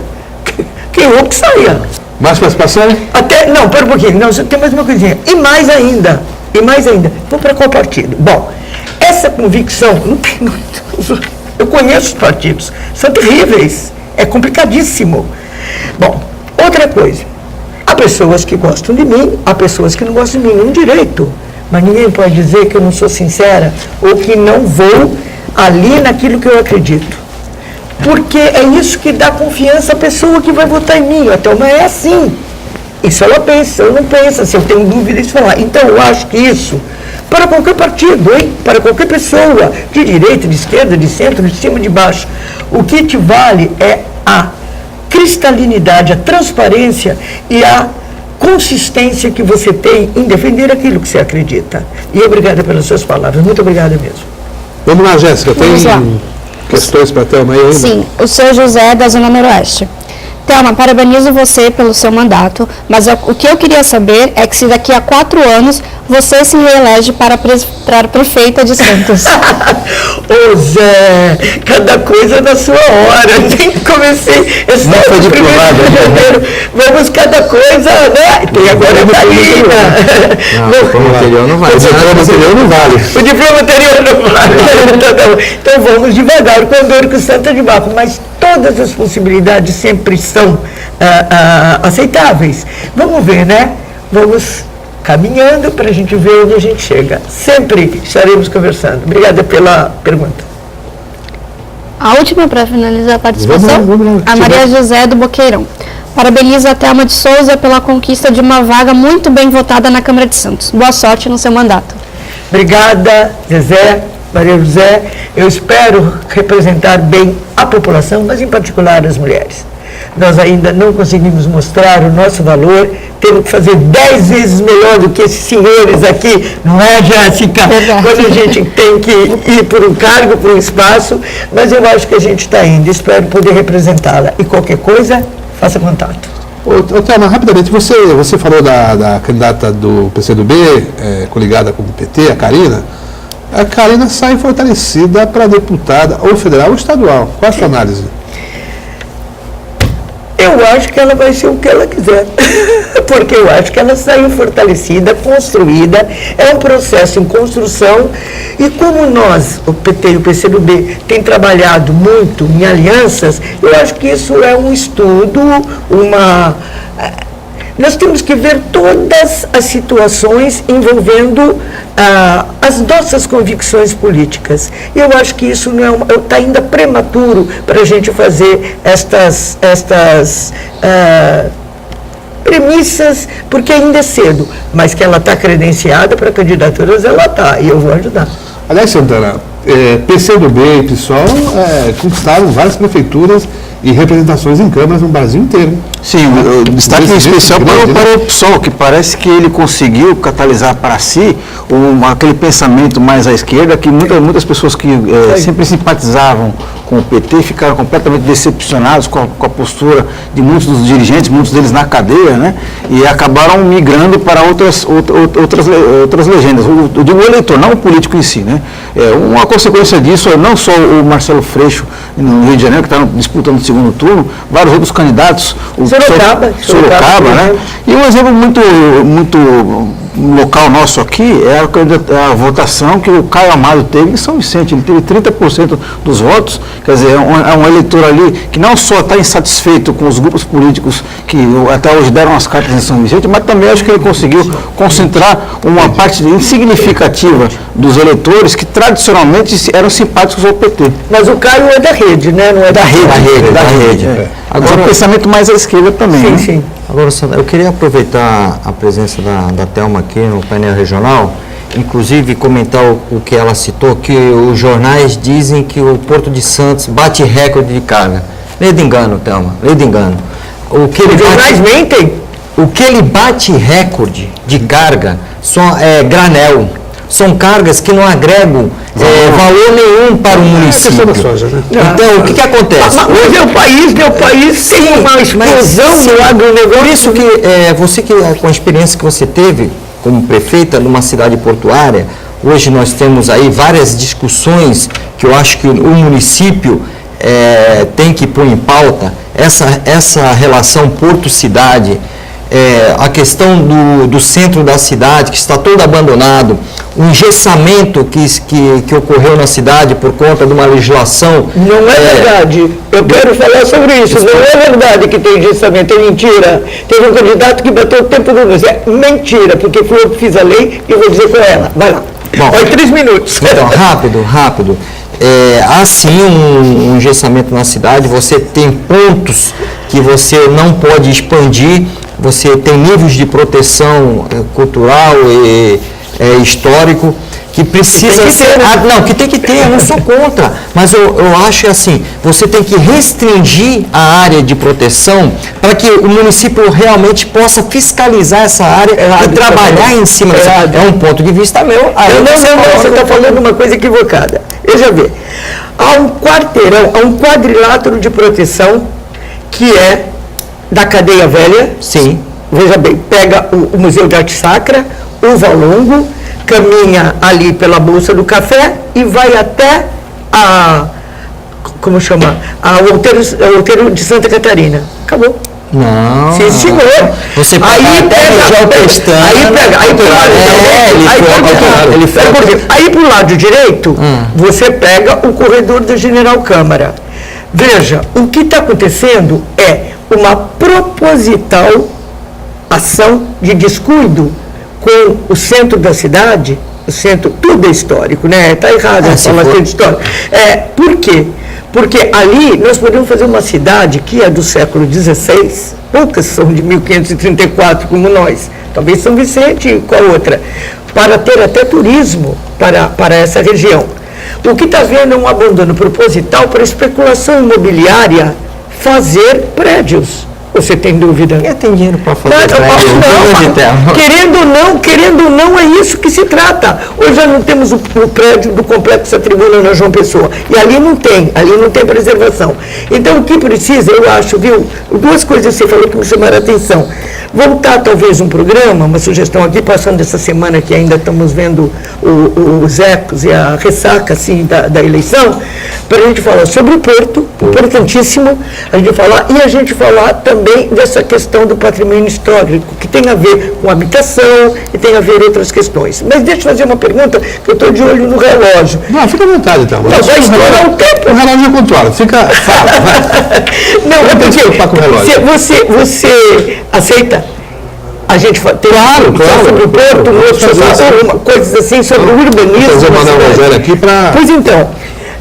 Quem errou que saia. Mais participação? Não, pera um pouquinho, não, tem mais uma coisinha. E mais ainda, vou para qual partido? Bom, essa convicção, eu conheço os partidos, são terríveis, é complicadíssimo. Bom, outra coisa. Há pessoas que gostam de mim, há pessoas que não gostam de mim, é um direito. Mas ninguém pode dizer que eu não sou sincera ou que não vou ali naquilo que eu acredito. Porque é isso que dá confiança à pessoa que vai votar em mim. A Thelma é assim. Isso ela pensa, eu não penso, se eu tenho dúvida de falar. Então eu acho que isso, para qualquer partido, para qualquer pessoa, de direita, de esquerda, de centro, de cima, de baixo, o que te vale é a cristalinidade, a transparência e a consistência que você tem em defender aquilo que você acredita. E obrigada pelas suas palavras. Muito obrigada mesmo. Vamos lá, Jéssica. Tem questões para a Thelma aí? Sim, o seu José da Zona Noroeste. Thelma, parabenizo você pelo seu mandato, mas o que eu queria saber é que se daqui a 4 anos você se reelege para prefeita de Santos. Ô Zé, cada coisa na sua hora. Nem comecei. Não foi diplomado. Vamos cada coisa, né? Tem agora a Karina. Não, o diploma anterior não vale. O diploma anterior não vale. O diploma anterior não vale. Então vamos devagar, com dor com santa de barro. Mas todas as possibilidades sempre são aceitáveis. Vamos ver, né? Vamos caminhando para a gente ver onde a gente chega. Sempre estaremos conversando. Obrigada pela pergunta. A última para finalizar a participação, vamos lá. a Maria José do Boqueirão. Parabenizo a Thelma de Souza pela conquista de uma vaga muito bem votada na Câmara de Santos. Boa sorte no seu mandato. Obrigada, Zezé, Maria José. Eu espero representar bem a população, mas em particular as mulheres. Nós ainda não conseguimos mostrar o nosso valor, temos que fazer 10 vezes melhor do que esses senhores aqui, não é, Jéssica? Quando a gente tem que ir por um cargo, por um espaço, mas eu acho que a gente está indo, espero poder representá-la. E qualquer coisa, faça contato. Ô, Thelma, rapidamente, você falou da candidata do PCdoB, coligada com o PT, a Karina. A Karina sai fortalecida para deputada ou federal ou estadual. Qual a sua análise? É Eu acho que ela vai ser o que ela quiser, porque eu acho que ela saiu fortalecida, construída, é um processo em construção, e como nós, o PT e o PCdoB, tem trabalhado muito em alianças, eu acho que isso é um estudo, nós temos que ver todas as situações envolvendo as nossas convicções políticas. Eu acho que isso não está ainda prematuro para a gente fazer estas premissas, porque ainda é cedo, mas que ela está credenciada para candidaturas, ela está, e eu vou ajudar. Aliás, Santana, PCdoB e PSOL conquistaram várias prefeituras e representações em câmaras no Brasil inteiro. Sim, o destaque em especial para o PSOL, que parece que ele conseguiu catalisar para si aquele pensamento mais à esquerda, que muitas pessoas que sempre simpatizavam com o PT ficaram completamente decepcionados com a postura de muitos dos dirigentes, muitos deles na cadeia, né? E acabaram migrando para outras legendas. Eu digo o eleitor, não o político em si, né? Uma consequência disso é não só o Marcelo Freixo, no Rio de Janeiro, que está disputando o segundo turno, vários outros candidatos, Sorocaba, né? E um exemplo muito local nosso aqui é a votação que o Caio Amado teve em São Vicente. Ele teve 30% dos votos, quer dizer, é um eleitor ali que não só está insatisfeito com os grupos políticos que até hoje deram as cartas em São Vicente, mas também acho que ele conseguiu concentrar uma parte insignificativa dos eleitores que tradicionalmente eram simpáticos ao PT. Mas o Caio é da rede, né? Não é da rede. Agora, o pensamento mais à esquerda também. Sim, né? sim. Agora, Sandra, eu queria aproveitar a presença da Thelma aqui no painel regional, inclusive comentar o que ela citou, que os jornais dizem que o Porto de Santos bate recorde de carga. Lê de engano, Thelma, lê de engano. Os jornais mentem? O que ele bate recorde de carga é granel. São cargas que não agregam valor nenhum para o município. Então, o que acontece? Mas meu país tem uma explosão no agronegócio. Por isso que você, com a experiência que você teve como prefeita numa cidade portuária, hoje nós temos aí várias discussões que eu acho que o município tem que pôr em pauta, essa relação porto-cidade, a questão do centro da cidade, que está todo abandonado, o engessamento que ocorreu na cidade por conta de uma legislação. Não é verdade. Eu quero falar sobre isso. Não é verdade que tem engessamento, é mentira. Teve um candidato que bateu o tempo do mês. É mentira, porque fui eu que fiz a lei e vou dizer com ela. Vai lá. Bom, olha, 3 minutos. Então, rápido. Há sim um engessamento na cidade, você tem pontos que você não pode expandir, você tem níveis de proteção cultural e histórico que precisa ser... que tem que ter, eu não sou contra, mas eu acho assim, você tem que restringir a área de proteção para que o município realmente possa fiscalizar essa área e trabalhar em cima dessa área. É um ponto de vista meu. Não, você está falando uma coisa equivocada. Veja bem, há um quarteirão, há um quadrilátero de proteção que é da Cadeia Velha. Sim. Veja bem, pega o Museu de Arte Sacra, o Valongo, caminha ali pela Bolsa do Café e vai até o outeiro de Santa Catarina. Acabou. Não. Sim, senhor. Você aí pro lado direito, você pega o corredor da General Câmara. Veja, o que está acontecendo é uma proposital ação de descuido com o centro da cidade. O centro, tudo é histórico, né? Está errado falar centro histórico. Por quê? Porque ali nós podemos fazer uma cidade que é do século XVI, poucas são de 1534 como nós, talvez São Vicente com a outra, para ter até turismo para essa região. O que está vendo é um abandono proposital para especulação imobiliária fazer prédios. Você tem dúvida? Tem dinheiro para fazer prédio. Querendo ou não, é isso que se trata. Hoje já não temos o prédio do Complexo da Tribuna na João Pessoa. E ali não tem preservação. Então, o que precisa, eu acho, viu? Duas coisas que você falou que me chamaram a atenção. Voltar, talvez, um programa, uma sugestão aqui, passando essa semana que ainda estamos vendo os ecos e a ressaca assim, da eleição, para a gente falar sobre o Porto, importantíssimo a gente falar, e a gente falar também dessa questão do patrimônio histórico, que tem a ver com habitação e tem a ver com outras questões. Mas deixa eu fazer uma pergunta, que eu estou de olho no relógio. Não, fica à vontade, então. Não, vai estourar o tempo. O relógio controla. Fala, vai. Não, é porque se preocupar com o relógio. você aceita a gente ter claro, sobre o Porto, coisas assim, sobre o urbanismo. Vou fazer uma Rogério aqui para... Pois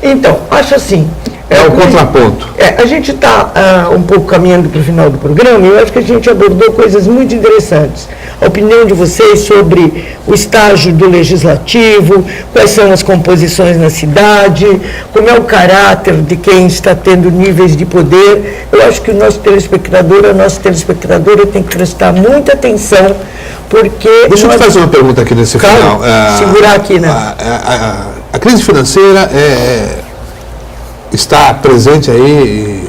então, acho assim... É o contraponto. A gente está um pouco caminhando para o final do programa e eu acho que a gente abordou coisas muito interessantes. A opinião de vocês sobre o estágio do legislativo, quais são as composições na cidade, como é o caráter de quem está tendo níveis de poder. Eu acho que o nosso telespectador, a nossa telespectadora tem que prestar muita atenção, porque... Deixa eu te fazer uma pergunta aqui nesse final. Segurar aqui, né? A crise financeira está presente aí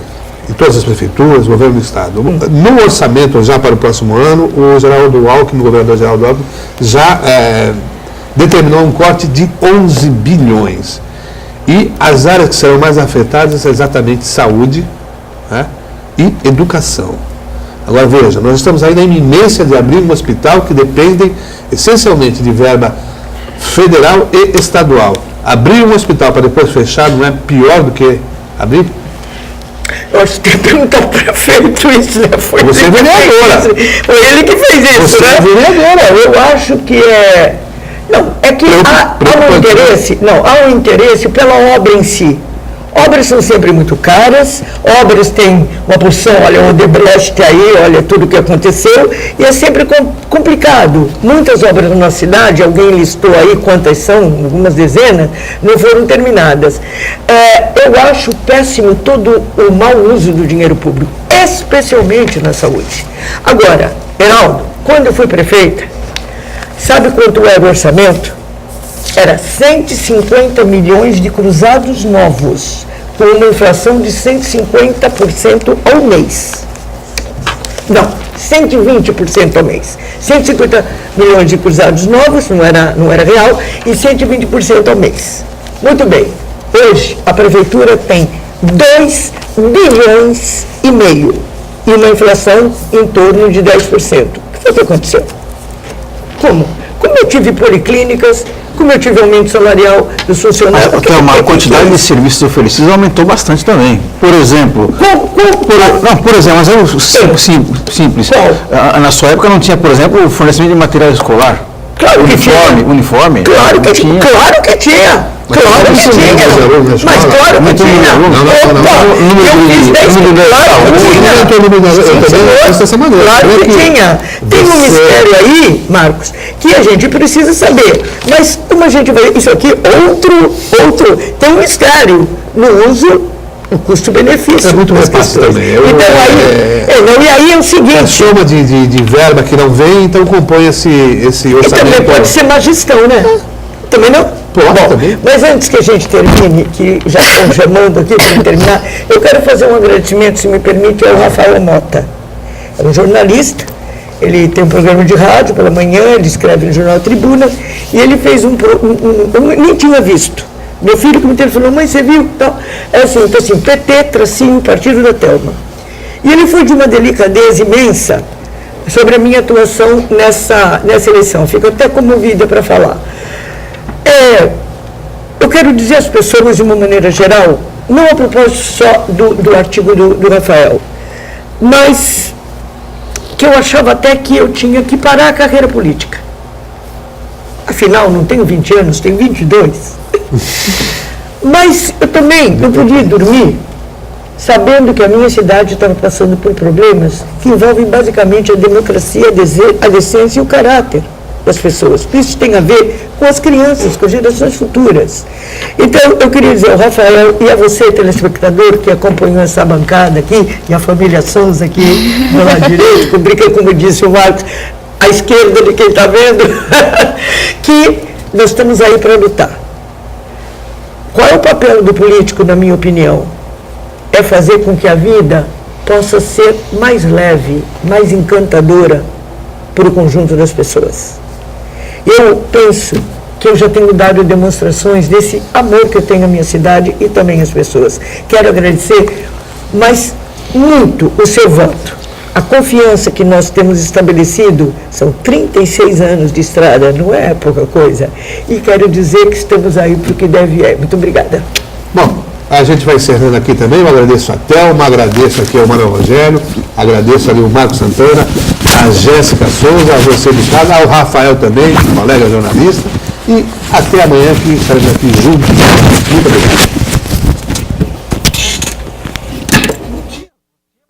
em todas as prefeituras, governo do Estado. No orçamento, já para o próximo ano, o Geraldo Alckmin, o governador Geraldo Alckmin, já determinou um corte de 11 bilhões. E as áreas que serão mais afetadas são exatamente saúde, né, e educação. Agora veja, nós estamos aí na iminência de abrir um hospital que depende essencialmente de verba federal e estadual. Abrir um hospital para depois fechar não é pior do que abrir? Eu acho que tem que perguntar para o prefeito isso, né? Você é vereadora. Foi ele que fez isso, Você né? é vereadora. Eu acho que Não, é que há um interesse pela obra em si. Obras são sempre muito caras, obras têm uma porção, olha, o Odebrecht aí, olha tudo o que aconteceu, e é sempre complicado. Muitas obras na nossa cidade, alguém listou aí quantas são, algumas dezenas, não foram terminadas. Eu acho péssimo todo o mau uso do dinheiro público, especialmente na saúde. Agora, Heraldo, quando eu fui prefeita, sabe quanto era o orçamento? Era 150 milhões de cruzados novos, com uma inflação de 150% ao mês. Não, 120% ao mês. 150 milhões de cruzados novos, não era real, e 120% ao mês. Muito bem, hoje a prefeitura tem 2 bilhões e meio e uma inflação em torno de 10%. O que foi que aconteceu? Como eu tive policlínicas, como eu tive aumento salarial dos funcionários... A quantidade de serviços oferecidos aumentou bastante também. Por exemplo... mas é simples. Na sua época não tinha, por exemplo, o fornecimento de material escolar? Claro que tinha. Uniforme? Claro que tinha. Claro que tinha. Mas claro que tinha. Claro que tinha. Tem um mistério aí, Marcos, que a gente precisa saber. Mas como a gente vai... Isso aqui, outro... Tem um mistério no uso... O custo-benefício. É muito mais fácil também. E aí é o seguinte... A soma de verba que não vem, então compõe esse orçamento. E também pode ser má gestão, né? Também não? Também. Mas antes que a gente termine, que já estão chamando aqui para terminar, eu quero fazer um agradecimento, se me permite, ao Rafael Mota. É um jornalista, ele tem um programa de rádio pela manhã, ele escreve no Jornal Tribuna, e ele fez nem tinha visto. Meu filho que me telefonou, mãe, você viu? Então, assim, PT, tracinho, Partido da Telma. E ele foi de uma delicadeza imensa sobre a minha atuação nessa eleição. Fico até comovida para falar. Eu quero dizer às pessoas, de uma maneira geral, não a propósito só do artigo do Rafael, mas que eu achava até que eu tinha que parar a carreira política. Afinal, não tenho 20 anos, tenho 22. Mas eu também não podia dormir sabendo que a minha cidade estava passando por problemas que envolvem basicamente a democracia, a decência e o caráter das pessoas. Isso tem a ver com as crianças, com as gerações futuras. Então, eu queria dizer ao Rafael e a você, telespectador, que acompanhou essa bancada aqui, e a família Souza aqui do lado direito, como disse o Marcos, à esquerda de quem está vendo, que nós estamos aí para lutar. Qual é o papel do político, na minha opinião? É fazer com que a vida possa ser mais leve, mais encantadora para o conjunto das pessoas. Eu penso que eu já tenho dado demonstrações desse amor que eu tenho à minha cidade e também às pessoas. Quero agradecer, mas muito, o seu voto. A confiança que nós temos estabelecido, são 36 anos de estrada, não é pouca coisa. E quero dizer que estamos aí para o que deve é. Muito obrigada. Bom, a gente vai encerrando aqui também. Eu agradeço a Thelma, agradeço aqui ao Manuel Rogério, agradeço ali o Marco Santana, a Jéssica Souza, a você de casa, ao Rafael também, colega jornalista. E até amanhã que estaremos aqui juntos. Muito obrigado.